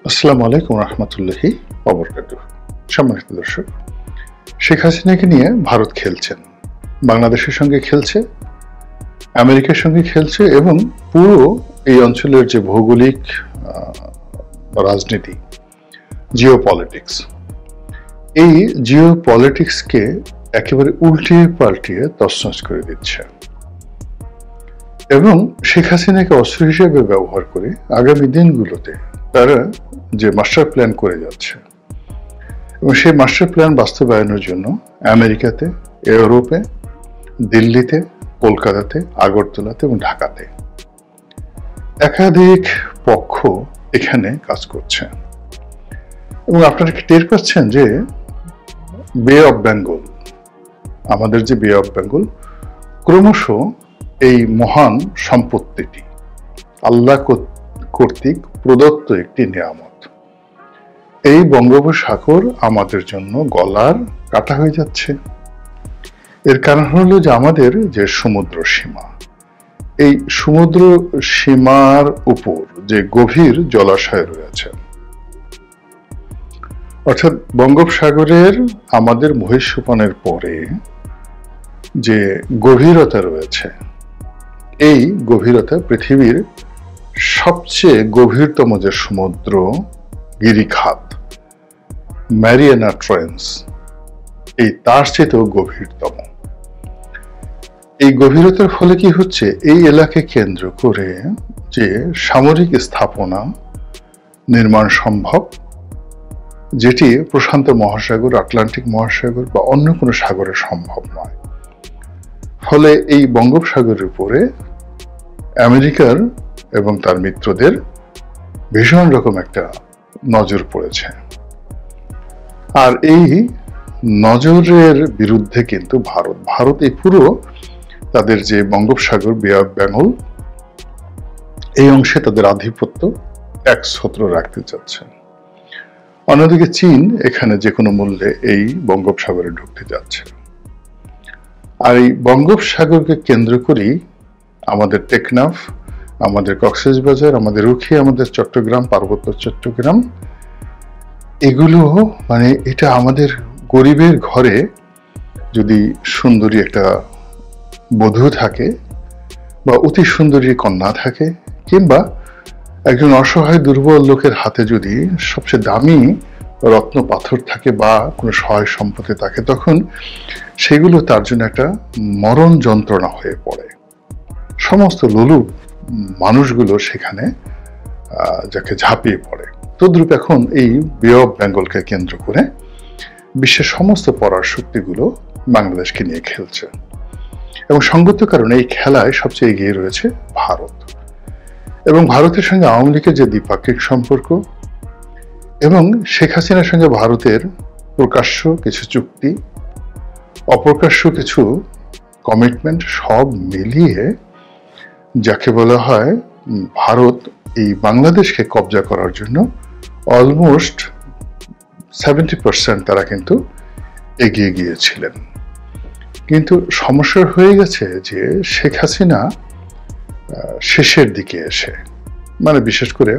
আসসালামু আলাইকুম রহমতুল্লাহি ওয়াবারাকাতুহু। সম্মানিত দর্শক, শেখ হাসিনাকে নিয়ে ভারত খেলছেন, বাংলাদেশের সঙ্গে খেলছে, আমেরিকার সঙ্গে খেলছে এবং পুরো এই অঞ্চলের যে ভৌগোলিক রাজনীতি, জিও পলিটিক্স, এই জিও পলিটিক্সকে একেবারে উল্টিয়ে পাল্টিয়ে তছনছ করে দিচ্ছে এবং শেখ হাসিনাকে অস্ত্র হিসেবে ব্যবহার করে আগামী দিনগুলোতে তারা যে মাস্টার প্ল্যান করে যাচ্ছে এবং সেই মাস্টার প্ল্যান বাস্তবায়নের জন্য আমেরিকাতে, ইউরোপে, দিল্লিতে, কলকাতাতে, আগরতলাতে এবং ঢাকাতে একাধিক পক্ষ এখানে কাজ করছে এবং আপনারা কি টের পাচ্ছেন যে বে অফ বেঙ্গল, আমাদের যে বে অফ বেঙ্গল ক্রমশ এই মহান সম্পত্তিটি আল্লাহ কর্তৃক প্রদত্ত একটি নিয়ামত, এই বঙ্গোপসাগর আমাদের জন্য গলার কাটা হয়ে যাচ্ছে। এর কারণ হলো যে আমাদের যে সমুদ্র সীমা, এই সমুদ্র সীমার উপর যে গভীর জলাশয় রয়েছে, অর্থাৎ বঙ্গোপসাগরের আমাদের মহিষসোপানের পরে যে গভীরতা রয়েছে, এই গভীরতা পৃথিবীর সবচেয়ে গভীরতম যে সমুদ্র গিরিখাত ম্যারিয়ানা ট্রেঞ্চ, এই তার চেয়েও গভীরতম। এই গভীরতার ফলে কি হচ্ছে, এই এলাকাকে কেন্দ্র করে যে সামরিক স্থাপনা নির্মাণ সম্ভব, যেটি প্রশান্ত মহাসাগর, আটলান্টিক মহাসাগর বা অন্য কোনো সাগরে সম্ভব নয়। ফলে এই বঙ্গোপসাগরের উপরে আমেরিকার এবং তার মিত্রদের ভীষণ রকম একটা নজর পড়েছে। আর এই নজরের বিরুদ্ধে কিন্তু ভারত এই পুরো তাদের যে বঙ্গোপসাগর, বে অফ বেঙ্গল, এই অংশে তাদের আধিপত্য একছত্র রাখতে চাচ্ছে। অন্যদিকে চীন এখানে যে কোনো মূল্যে এই বঙ্গোপসাগরে ঢুকতে যাচ্ছে। আর এই বঙ্গোপসাগরকে কেন্দ্র করেই আমাদের টেকনাফ, আমাদের কক্সবাজার, আমাদের রুখি, আমাদের চট্টগ্রাম, পার্বত্য চট্টগ্রাম, এগুলো মানে এটা আমাদের গরিবের ঘরে যদি সুন্দরী একটা বধূ থাকে বা অতি সুন্দরী কন্যা থাকে, কিংবা একজন অসহায় দুর্বল লোকের হাতে যদি সবচেয়ে দামি রত্ন পাথর থাকে বা কোনো সহায় সম্পত্তি থাকে, তখন সেগুলো তার জন্য একটা মরণ যন্ত্রণা হয়ে পড়ে। সমস্ত লোলুপ মানুষগুলো সেখানে যাকে ঝাঁপিয়ে পড়ে। তদ্রূপ এখন এই বে অফ বেঙ্গলকে কেন্দ্র করে বিশ্বের সমস্ত পরাশক্তিগুলো বাংলাদেশকে নিয়ে খেলছে এবং সঙ্গত কারণে এই খেলায় সবচেয়ে এগিয়ে রয়েছে ভারত এবং ভারতের সঙ্গে আওয়ামী লীগের যে দ্বিপাক্ষিক সম্পর্ক এবং শেখ হাসিনার সঙ্গে ভারতের প্রকাশ্য কিছু চুক্তি, অপ্রকাশ্য কিছু কমিটমেন্ট, সব মিলিয়ে যাকে বলা হয় ভারত এই বাংলাদেশকে কবজা করার জন্য অলমোস্ট 70% তারা কিন্তু এগিয়ে গিয়েছিলেন। কিন্তু সমস্যা হয়ে গেছে যে শেখ হাসিনা শেষের দিকে এসে, মানে বিশেষ করে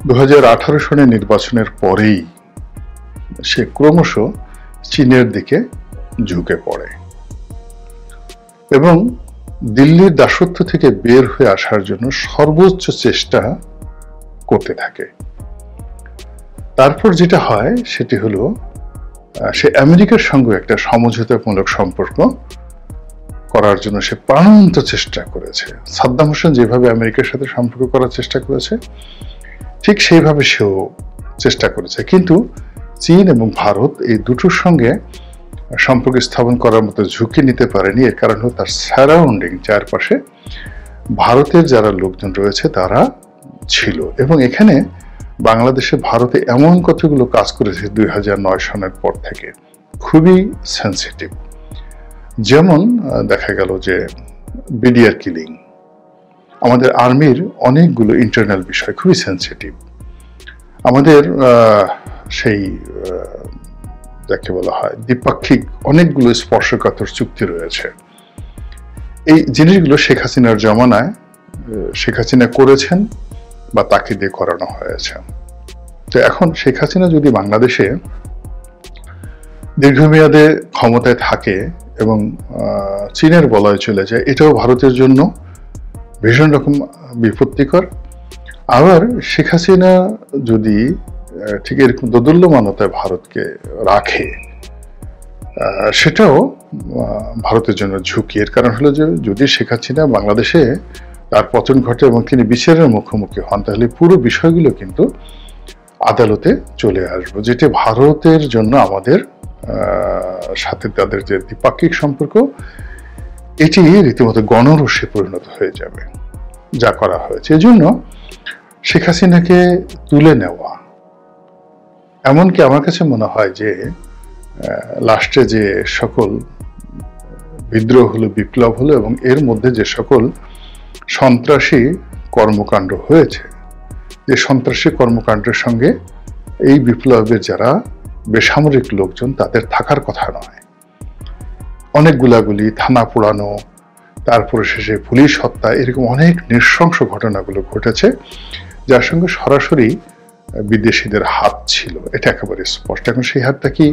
2018 সনের নির্বাচনের পরেই সে ক্রমশ চীনের দিকে ঝুঁকে পড়ে এবং দিল্লির দাসত্ব থেকে বের হয়ে আসার জন্য সর্বোচ্চ চেষ্টা করতে থাকে। তারপর যেটা হয় সেটি হলো সে আমেরিকার সঙ্গে একটা সমঝোতামূলক সম্পর্ক করার জন্য সে প্রাণান্ত চেষ্টা করেছে। সাদ্দাম হোসেন যেভাবে আমেরিকার সাথে সম্পর্ক করার চেষ্টা করেছে, ঠিক সেইভাবে সেও চেষ্টা করেছে। কিন্তু চীন এবং ভারত এই দুটোর সঙ্গে সম্পর্ক স্থাপন করার মতো ঝুঁকি নিতে পারেনি। এর কারণ হলো তার সারাউন্ডিং, চারপাশে ভারতের যারা লোকজন রয়েছে তারা ছিল এবং এখানে বাংলাদেশে ভারতে এমন কতগুলো কাজ করেছে 2009 সনের পর থেকে, খুবই সেন্সিটিভ। যেমন দেখা গেল যে বিডিআর কিলিং, আমাদের আর্মির অনেকগুলো ইন্টারনাল বিষয় খুবই সেন্সিটিভ। আমাদের সেই যাকে বলা হয় দ্বিপাক্ষিক অনেকগুলো স্পর্শকাতর চুক্তি রয়েছে। এই জিনিসগুলো শেখ হাসিনার জমানায় শেখ হাসিনা করেছেন বা তাকে দিয়ে করানো হয়েছে। তো এখন শেখ হাসিনা যদি বাংলাদেশে দীর্ঘমেয়াদে ক্ষমতায় থাকে এবং চীনের বলয়ে চলে যায়, এটাও ভারতের জন্য ভীষণ রকম বিপত্তিকর। আবার শেখ হাসিনা যদি ঠিক এরকম দোদুল্যমানতায় ভারতকে রাখে, সেটাও ভারতের জন্য ঝুঁকি। এর কারণ হলো যে যদি শেখ হাসিনা বাংলাদেশে তার পতন ঘটে এবং তিনি বিচারের মুখোমুখি হন, তাহলে পুরো বিষয়গুলো কিন্তু আদালতে চলে আসবে, যেটি ভারতের জন্য আমাদের সাথে তাদের যে দ্বিপাক্ষিক সম্পর্ক, এটি রীতিমতো গণরোষে পরিণত হয়ে যাবে যা করা হয়েছে। এজন্য শেখ হাসিনাকে তুলে নেওয়া, এমনকি আমার কাছে মনে হয় যে লাস্টে যে সকল বিদ্রোহ হলো, বিপ্লব হলো এবং এর মধ্যে যে সকল সন্ত্রাসী কর্মকাণ্ড হয়েছে, যে সন্ত্রাসী কর্মকাণ্ডের সঙ্গে এই বিপ্লবের যারা বেসামরিক লোকজন, তাদের থাকার কথা নয়। অনেক গুলাগুলি, থানা পোড়ানো, তারপরে শেষে পুলিশ হত্যা, এরকম অনেক নৃশংস ঘটনাগুলো ঘটেছে, যার সঙ্গে সরাসরি বিদেশিদের হাত ছিল, এটা একেবারে স্পষ্ট। এখন সেই হাতটা কি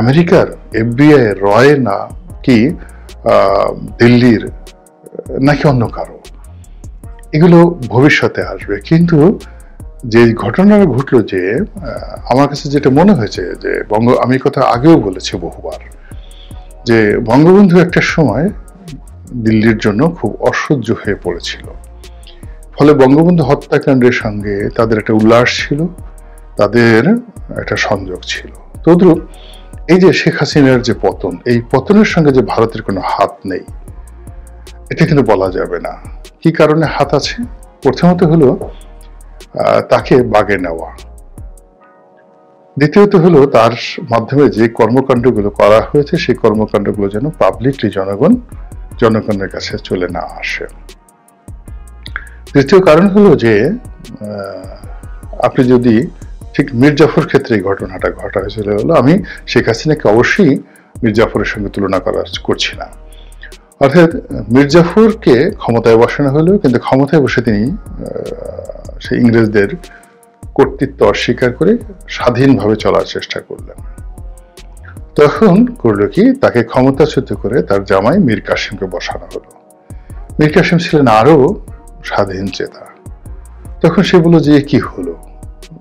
আমেরিকার FBI, রয়, না কি দিল্লির, নাকি অন্য কারো, এগুলো ভবিষ্যতে আসবে। কিন্তু যে ঘটনাটা ঘটলো, যে আমার কাছে যেটা মনে হয়েছে যে আমি কথা আগেও বলেছি বহুবার, যে বঙ্গবন্ধু একটা সময় দিল্লির জন্য খুব অসহ্য হয়ে পড়েছিল। ফলে বঙ্গবন্ধু হত্যাকাণ্ডের সঙ্গে তাদের একটা উল্লাস ছিল, তাদের একটা সংযোগ ছিল। তদ্রূপ এই যে শেখ হাসিনার যে পতন, এই পতনের সঙ্গে যে ভারতের কোনো হাত নেই, এটা কিন্তু বলা যাবে না। কি কারণে হাত আছে? প্রথমত হলো তাকে বাগে নেওয়া, দ্বিতীয়ত হলো তার মাধ্যমে যে কর্মকাণ্ডগুলো করা হয়েছে, সেই কর্মকাণ্ডগুলো যেন পাবলিকলি জনগণের কাছে চলে না আসে। তৃতীয় কারণ হলো যে আপনি যদি ঠিক মীর জাফর ক্ষেত্রে এই ঘটনাটা ঘটা হয়েছিল, হলো আমি শেখ হাসিনাকে অবশ্যই মীর জাফরের সঙ্গে তুলনা করছি না। অর্থাৎ মীর জাফরকে ক্ষমতায় বসানো হলো, কিন্তু ক্ষমতায় বসে তিনি সেই ইংরেজদের কর্তৃত্ব অস্বীকার করে স্বাধীনভাবে চলার চেষ্টা করলেন। তখন করলো কি, তাকে ক্ষমতাচ্যুত করে তার জামাই মীর কাসিমকে বসানো হলো। মীর কাসিম ছিলেন আরো স্বাধীন চেতা। তখন সে বলল যে কি হলো,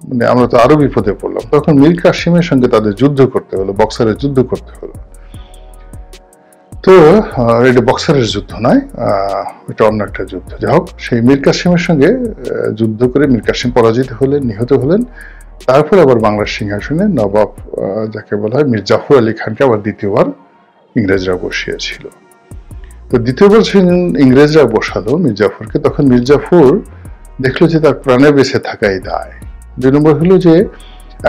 মানে আমরা তো আরো বিপদে পড়লাম। তখন মীর কাসিমের সঙ্গে তাদের যুদ্ধ করতে হলো, বক্সারের যুদ্ধ করতে হলো। তো এটা বক্সারের যুদ্ধ নয়, এটা অন্য একটা যুদ্ধ। যাই হোক, সেই মীর কাসিমের সঙ্গে যুদ্ধ করে মীর কাসিম পরাজিত হলেন, নিহত হলেন। তারপরে আবার বাংলার সিংহাসনে নবাব, যাকে বলা হয় মীর জাফর আলী খানকে আবার দ্বিতীয়বার ইংরেজরা বসিয়েছিল। তো দ্বিতীয়বার ইংরেজরা বসালো মীর জাফরকে, তখন মীর জাফর দেখলো যে তার প্রাণে বেঁচে থাকাই দায়। 2 নম্বর হলো যে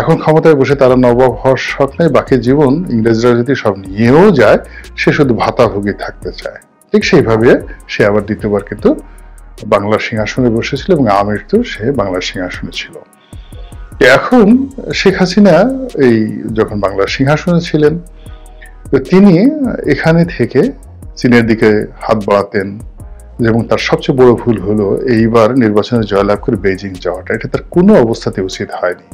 এখন ক্ষমতায় বসে তারা নবাব হওয়ার শখ নেই, বাকি জীবন ইংরেজরা যদি সব নিয়েও যায়, সে শুধু ভাতাভোগী থাকতে চায়। ঠিক সেইভাবে সে আবার দ্বিতীয়বার কিন্তু বাংলার সিংহাসনে বসেছিল এবং আমৃত্যু সে বাংলার সিংহাসনে ছিল। এখন শেখ হাসিনা এই যখন বাংলার সিংহাসনে ছিলেন, তো তিনি এখানে থেকে চীনের দিকে হাত বাড়াতেন, এবং তার সবচেয়ে বড় ভুল হলো এইবার নির্বাচনে জয়লাভ করে বেইজিং যাওয়াটা। এটা তার কোনো অবস্থাতে উচিত হয়নি।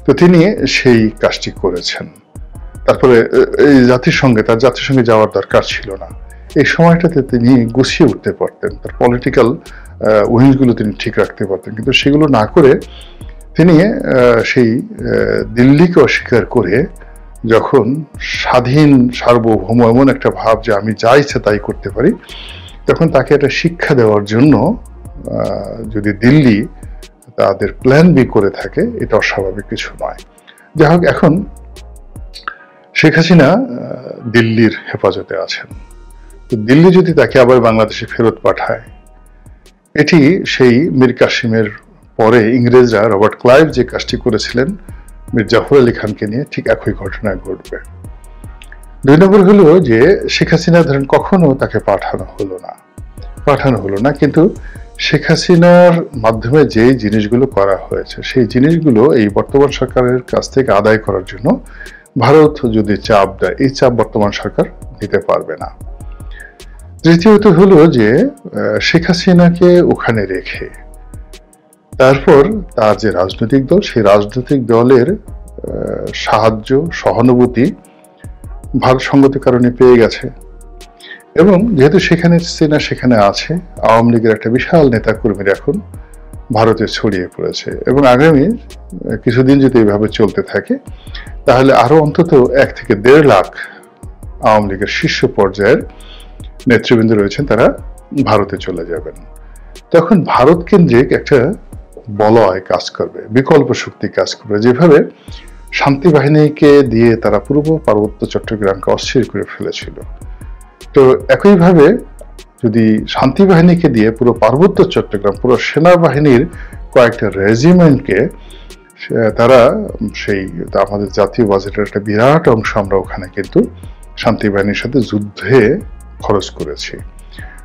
তো তিনি সেই কাজটি করেছেন। তারপরে এই তার জাতিসংঘে যাওয়ার দরকার ছিল না। এই সময়টাতে তিনি গুছিয়ে উঠতে পারতেন, তার পলিটিক্যাল উইংসগুলো তিনি ঠিক রাখতে পারতেন, কিন্তু সেগুলো না করে তিনি সেই দিল্লিকে অস্বীকার করে যখন স্বাধীন সার্বভৌম এমন একটা ভাব যে আমি যা ইচ্ছে তাই করতে পারি, তখন তাকে একটা শিক্ষা দেওয়ার জন্য যদি দিল্লি তাদের প্ল্যান বি করে থাকে, এটা অস্বাভাবিক কিছু নয়। যাই হোক, এখন শেখ হাসিনা দিল্লির হেফাজতে আছেন। তো দিল্লি যদি তাকে আবার বাংলাদেশে ফেরত পাঠায়, এটি সেই মীর কাসিমের পরে ইংরেজরা রবার্ট ক্লাইভ যে কাজটি করেছিলেন মীর জাফর আলী খানকে নিয়ে, ঠিক একই ঘটনা ঘটবে। 2 নম্বর হলো যে শেখ হাসিনা ধরেন কখনো তাকে পাঠানো হলো না, কিন্তু শেখ হাসিনার মাধ্যমে যে জিনিসগুলো করা হয়েছে, সেই জিনিসগুলো এই বর্তমান সরকারের কাছ থেকে আদায় করার জন্য ভারত যদি চাপ দেয়, এই চাপ বর্তমান সরকার দিতে পারবে না। তৃতীয়ত হলো যে শেখ হাসিনাকে ওখানে রেখে তারপর তার যে রাজনৈতিক দল, সেই রাজনৈতিক দলের সাহায্য, সহানুভূতি ভারত সঙ্গতির কারণে পেয়ে গেছে। এবং যেহেতু সেখানে আছে, আওয়ামী লীগের একটা বিশাল নেতাকর্মীরা এখন ভারতে ছড়িয়ে পড়েছে। এবং আগামী কিছুদিন যদি এভাবে চলতে থাকে, তাহলে আরো অন্তত 1 থেকে 1.5 লাখ আওয়ামী লীগের শীর্ষ পর্যায়ের নেতৃবৃন্দ রয়েছেন, তারা ভারতে চলে যাবেন। তখন ভারত কেন্দ্রিক একটা বলয় কাজ করবে, বিকল্প শক্তি কাজ করবে। যেভাবে শান্তি বাহিনীকে দিয়ে তারা পূর্ব পার্বত্য চট্টগ্রামকে অস্থির করে ফেলেছিল, তো একইভাবে যদি শান্তি বাহিনীকে দিয়ে পুরো পার্বত্য চট্টগ্রাম, পুরো সেনাবাহিনীর কয়েকটা রেজিমেন্টকে তারা আমাদের জাতীয় বাজেটের একটা বিরাট অংশ আমরা ওখানে কিন্তু শান্তি বাহিনীর সাথে যুদ্ধে খরচ করেছি।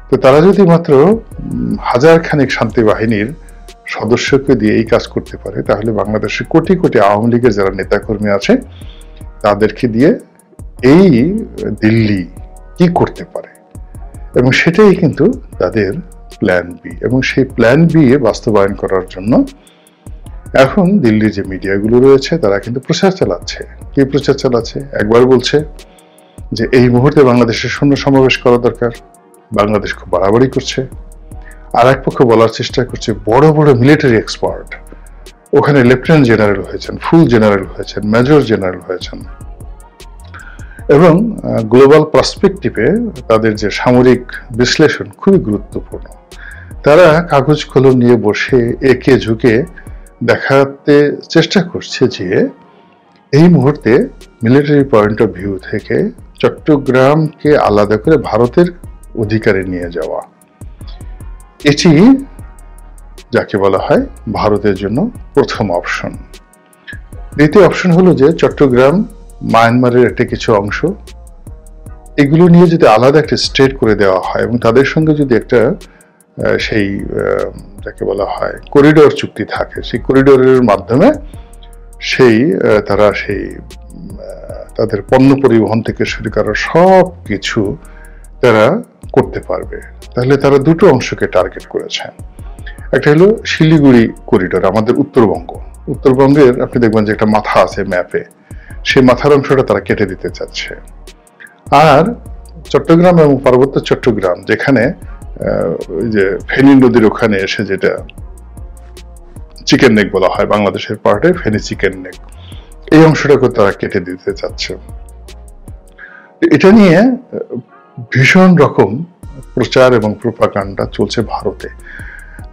তো তারা যদি মাত্র 1000 খানেক শান্তি বাহিনীর সদস্যকে দিয়ে এই কাজ করতে পারে, তাহলে বাংলাদেশে কোটি কোটি আওয়ামী লীগের যারা নেতাকর্মী আছে তাদেরকে দিয়ে এই দিল্লি কি করতে পারে, এবং সেটাই কিন্তু তাদের প্ল্যান বি। এবং সেই প্ল্যান বি বাস্তবায়ন করার জন্য এখন দিল্লির যে মিডিয়াগুলো রয়েছে তারা কিন্তু প্রচার চালাচ্ছে। কি প্রচার চালাচ্ছে? একবার বলছে যে এই মুহূর্তে বাংলাদেশের সৈন্য সমাবেশ করা দরকার, বাংলাদেশ খুব বাড়াবাড়ি করছে। আর এক পক্ষ বলার চেষ্টা করছে বড় বড় মিলিটারি এক্সপার্ট ওখানে লেফটেন্যান্ট জেনারেল হয়েছেন, ফুল জেনারেল হয়েছেন, মেজর জেনারেল হয়েছেন, এবং গ্লোবাল পার্সপেক্টিভে তাদের যে সামরিক বিশ্লেষণ খুবই গুরুত্বপূর্ণ। তারা কাগজ কলম নিয়ে বসে একে ঝুঁকে দেখাতে চেষ্টা করছে যে এই মুহূর্তে মিলিটারি পয়েন্ট অফ ভিউ থেকে চট্টগ্রামকে আলাদা করে ভারতের অধিকারে নিয়ে যাওয়া, এটি যাকে বলা হয় ভারতের জন্য প্রথম অপশন। দ্বিতীয় অপশন হলো যে চট্টগ্রাম মায়ানমারের একটা কিছু অংশ, এগুলো নিয়ে যদি আলাদা একটা স্টেট করে দেওয়া হয় এবং তাদের সঙ্গে যদি একটা সেই যাকে বলা হয় করিডোর চুক্তি থাকে, সেই করিডোরের মাধ্যমে তারা তাদের পণ্য পরিবহন থেকে শুরু করা সব কিছু তারা করতে পারবে। তাহলে তারা দুটো অংশকে টার্গেট করেছে। একটা হলো শিলিগুড়ি করিডোর, আমাদের উত্তরবঙ্গের আপনি দেখবেন যে একটা মাথা আছে ম্যাপে, সেই মাথার অংশটা তারা কেটে দিতে চাচ্ছে। আর চট্টগ্রাম এবং পার্বত্য চট্টগ্রাম, যেখানে যে ফেনী নদীর ওখানে এসে যেটা চিকেন নেক বলা হয়, বাংলাদেশের পার্টে ফেনী চিকেন নেক, এই অংশটাকে তারা কেটে দিতে চাচ্ছে। এটা নিয়ে ভীষণ রকম প্রচার এবং প্রোপাগান্ডা চলছে ভারতে,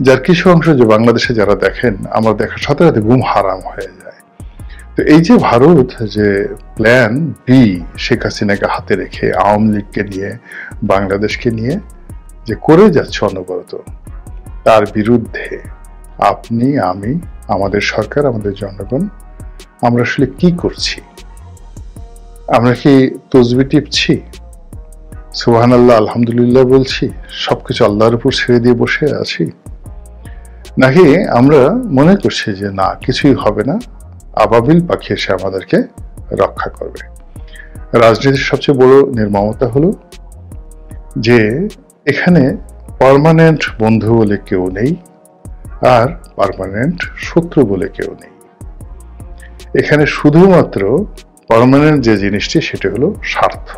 যার কিছু অংশ যে বাংলাদেশে যারা দেখেন, আমরা দেখার সাথে সাথে ঘুম হারাম হয়ে যায়। তো এই যে ভারত যে প্ল্যান বি শেখ হাসিনাকে হাতে রেখে আওয়ামী লীগকে নিয়ে, বাংলাদেশকে নিয়ে যে করে যাচ্ছে অনবরত, তার বিরুদ্ধে আপনি, আমি, আমাদের সরকার, আমাদের জনগণ, আমরা আসলে কি করছি? আমরা কি তসবিহ টিপছি, সুবহানাল্লাহ আলহামদুলিল্লাহ বলছি, সবকিছু আল্লাহর উপর ছেড়ে দিয়ে বসে আছি, নাকি আমরা মনে করছি যে না, কিছুই হবে না, আবাবিল পাখি এসে আমাদেরকে রক্ষা করবে? রাজনীতির সবচেয়ে বড় নির্মমতা হলো যে এখানে পার্মানেন্ট বন্ধু বলে কেউ নেই, আর পার্মানেন্ট শত্রু বলে কেউ নেই। এখানে শুধুমাত্র পার্মানেন্ট যে জিনিসটি সেটা হলো স্বার্থ।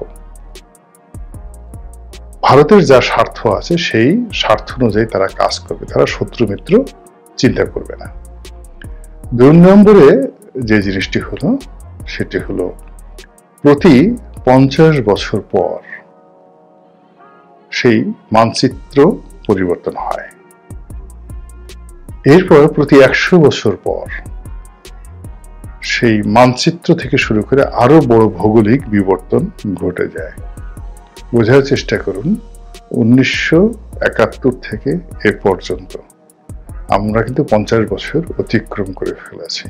ভারতের যা স্বার্থ আছে সেই স্বার্থ অনুযায়ী তারা কাজ করবে, তারা শত্রু মিত্র চিন্তা করবে না। 2 নম্বরে যে জিনিসটি হলো সেটি হলো প্রতি 50 বছর পর সেই মানচিত্র পরিবর্তন হয়। এরপর প্রতি 100 বছর পর সেই মানচিত্র থেকে শুরু করে আরো বড় ভৌগোলিক বিবর্তন ঘটে যায়। বোঝার চেষ্টা করুন, 1971 থেকে এ পর্যন্ত আমরা কিন্তু 50 বছর অতিক্রম করে ফেলেছি।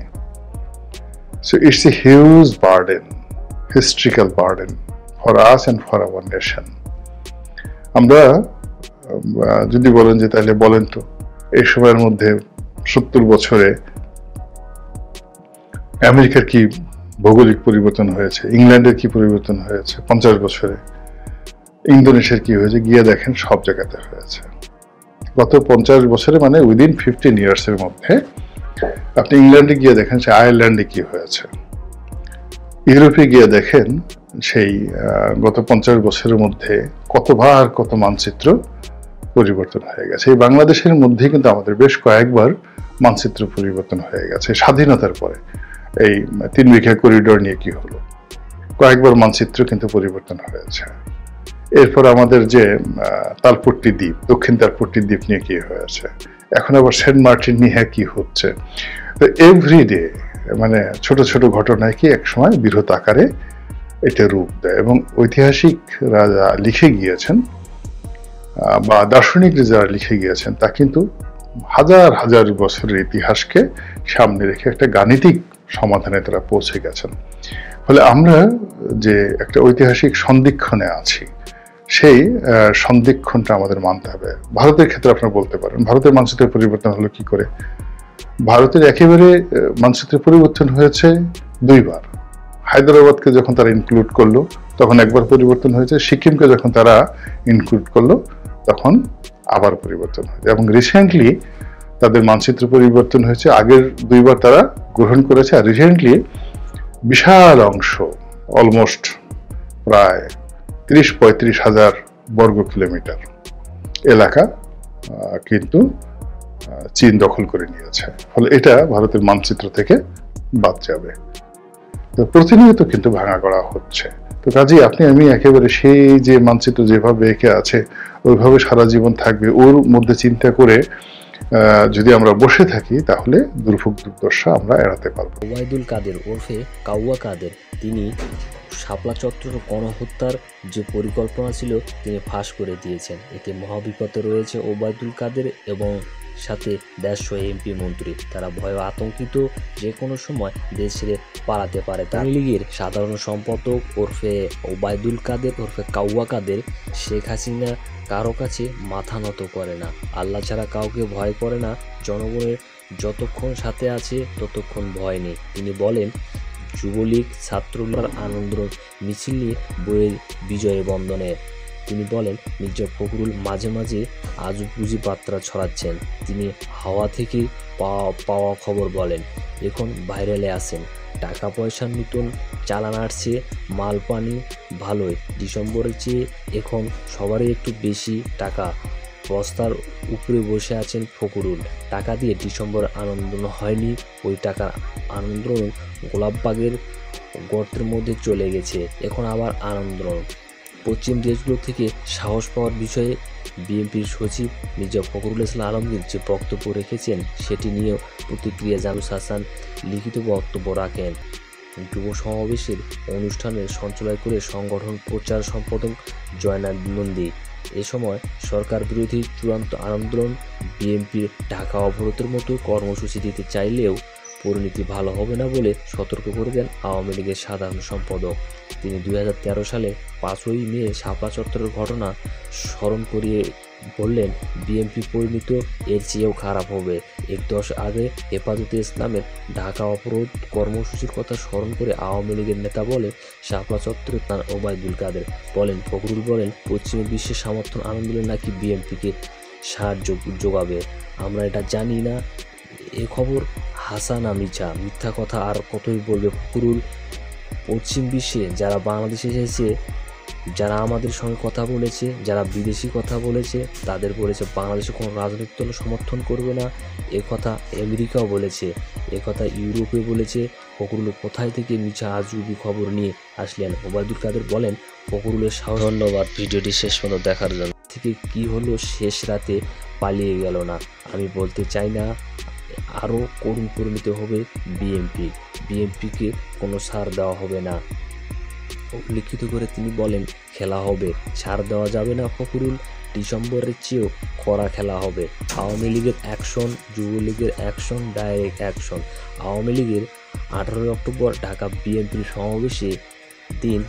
So it's a huge burden, historical burden for us and for our nation. আমরা যদি বলেন যে তাহলে বলেন তো এই সময়ের মধ্যে 70 বছরে আমেরিকার কি ভৌগোলিক পরিবর্তন হয়েছে, ইংল্যান্ডের কি পরিবর্তন হয়েছে, 50 বছরে ইন্দোনেশিয়ার কি হয়েছে, গিয়ে দেখেন সব জায়গাতে হয়েছে। গত 50 বছরে মানে উইদিন 15 ইয়ার্সের মধ্যে আপনি ইংল্যান্ডে গিয়ে দেখেন সে আয়ারল্যান্ডে কি হয়েছে, ইউরোপে গিয়ে দেখেন সেই গত 50 বছরের মধ্যে কতবার কত মানচিত্র পরিবর্তন হয়ে গেছে। এই বাংলাদেশের মধ্যে কিন্তু আমাদের বেশ কয়েকবার মানচিত্র পরিবর্তন হয়ে গেছে। স্বাধীনতার পরে এই 3 বিঘা করিডোর নিয়ে কি হলো, কয়েকবার মানচিত্র কিন্তু পরিবর্তন হয়েছে। এরপর আমাদের যে তালপট্টি দ্বীপ, দক্ষিণ তালপট্টি দ্বীপ নিয়ে কি হয়েছে, এখন আবার সেন্ট মার্টিন নিয়ে কি হচ্ছে। তো এভরিডে মানে ছোট ছোট ঘটনায় কি একসময় বৃহৎ আকারে এটা রূপ দেয়। এবং ঐতিহাসিকরা যা লিখে গিয়েছেন বা দার্শনিক যারা লিখে গিয়েছেন তা কিন্তু হাজার হাজার বছরের ইতিহাসকে সামনে রেখে একটা গাণিতিক সমাধানে তারা পৌঁছে গেছেন। ফলে আমরা যে একটা ঐতিহাসিক সন্ধিক্ষণে আছি, সেই সন্ধিক্ষণটা আমাদের মানতে হবে। ভারতের ক্ষেত্রে আপনারা বলতে পারেন ভারতের মানচিত্রের পরিবর্তন হলো কি করে। ভারতের একেবারে মানচিত্রের পরিবর্তন হয়েছে 2 বার। হায়দ্রাবাদকে যখন তারা ইনক্লুড করলো তখন একবার পরিবর্তন হয়েছে, সিকিমকে যখন তারা ইনক্লুড করলো তখন আবার পরিবর্তন হয়েছে। এবং রিসেন্টলি তাদের মানচিত্র পরিবর্তন হয়েছে, আগের 2 বার তারা গ্রহণ করেছে, আর রিসেন্টলি বিশাল অংশ অলমোস্ট প্রায় 30-35 হাজার বর্গ কিলোমিটার এলাকা কিন্তু চীন দখল করে নিয়েছে। ফলে এটা ভারতের মানচিত্র থেকে বাদ যাবে। তো প্রতিনিয়ত কিন্তু ভাঙা করা হচ্ছে। তো কাজেই আপনি আমি একেবারে সেই যে মানচিত্র যেভাবে এঁকে আছে ওইভাবে সারা জীবন থাকবে ওর মধ্যে চিন্তা করে যদি আমরা বসে থাকি তাহলে দুর্ভোগ দুর্দশা আমরা এড়াতে পারবো। ওবায়দুল কাদের ওরফে কাউয়া কাদের তিনি শাপলা চত্বর গণহত্যার যে পরিকল্পনা ছিল তিনি ফাঁস করে দিয়েছেন। এতে মহাবিপদে রয়েছে ওবায়দুল কাদের এবং সাথে 150 এমপি মন্ত্রী। তারা ভয়ে আতঙ্কিত, যে কোনো সময় দেশ ছেড়ে পালাতে পারে। আওয়ামী লীগের সাধারণ সম্পাদক ওরফে ওবায়দুল কাদের ওরফে কাউয়া কাদের শেখ হাসিনা কারো কাছে মাথা নত করে না, আল্লাহ ছাড়া কাউকে ভয় করে না, জনগণের যতক্ষণ সাথে আছে ততক্ষণ ভয় নেই। তিনি বলেন, যুবলীগ ছাত্রলীগের আনন্দ মিছিল নিয়ে বইয়ের বিজয় বন্দনে। তিনি বলেন, মির্জা ফখরুল মাঝে মাঝে আজুবুজি বার্তা ছড়াচ্ছেন। তিনি হাওয়া থেকে পাওয়া খবর বলেন, এখন ভাইরালে আছেন। টাকা পয়সার নতুন চালান আসছে, মাল পানি ভালোই। ডিসেম্বরের চেয়ে এখন সবারই একটু বেশি টাকা। বস্তার উপরে বসে আছেন ফখরুল। টাকা দিয়ে ডিসেম্বর আনন্দ হয়নি, ওই টাকার আনন্দ গোলাপবাগের গর্তের মধ্যে চলে গেছে, এখন আবার আনন্দ। পশ্চিম দেশগুলো থেকে সাহস পাওয়ার বিষয়ে বিএনপির সচিব মির্জা ফখরুল ইসলাম আলমগীর যে বক্তব্য রেখেছেন সেটি নিয়েও প্রতিক্রিয়া জানুস হাসান লিখিত বক্তব্য রাখেন। যুব সমাবেশের অনুষ্ঠানের সঞ্চালনা করে সংগঠন প্রচার সম্পাদক জয়নাল নন্দী এ সময় সরকার বিরোধী চূড়ান্ত আন্দোলন, বিএনপির ঢাকা অবরোধের মতো কর্মসূচি দিতে চাইলেও পরিণতি ভালো হবে না বলে সতর্ক করে দেন আওয়ামী লীগের সাধারণ সম্পাদক। তিনি 2013 সালে 5ই মে শাপলা চত্বরের ঘটনা স্মরণ করিয়ে বললেন, বিএনপি পরিণত এর চেয়েও খারাপ হবে। 1 দশক আগে হেফাজতে ইসলামের ঢাকা অবরোধ কর্মসূচির কথা স্মরণ করে আওয়ামী লীগের নেতা বলেন, শাপলা চত্বরে তাঁর ওবায়দুল কাদের বলেন, ফখরুল বলেন, পশ্চিমী বিশ্বের সমর্থন আন্দোলন নাকি বিএনপিকে সাহায্য যোগাবে। আমরা এটা জানি না। এ খবর হাসানা মিথ্যা কথা আর কতই বলবে ফখরুল। পশ্চিম বিশ্বে যারা বাংলাদেশে এসেছে, যারা আমাদের সঙ্গে কথা বলেছে, যারা বিদেশি কথা বলেছে, তাদের বলেছে বাংলাদেশে কোনো রাজনৈতিক দল সমর্থন করবে না। এ কথা আমেরিকাও বলেছে, এ কথা ইউরোপে বলেছে। ফখরুল কোথায় থেকে মিছা আজগুবি খবর নিয়ে আসলেন? ওবায়দুল কাদের বলেন, ফখরুলের সাহস। ধন্যবাদ ভিডিওটি শেষ পর্যন্ত দেখার জন্য। থেকে কি হলো, শেষ রাতে পালিয়ে গেল না। আমি বলতে চাই না, আরও করুণ পরিণতি হবে বিএনপিকে কোনো ছাড় দেওয়া হবে না। লিখিত করে তিনি বলেন, খেলা হবে, ছাড় দেওয়া যাবে না ফখরুল। ডিসেম্বরের চেয়েও কড়া খেলা হবে। আওয়ামী লীগের অ্যাকশন, যুবলীগের অ্যাকশন, ডাইরেক্ট অ্যাকশন। আওয়ামী লীগের 18 অক্টোবর ঢাকা বিএনপির সমাবেশে দিন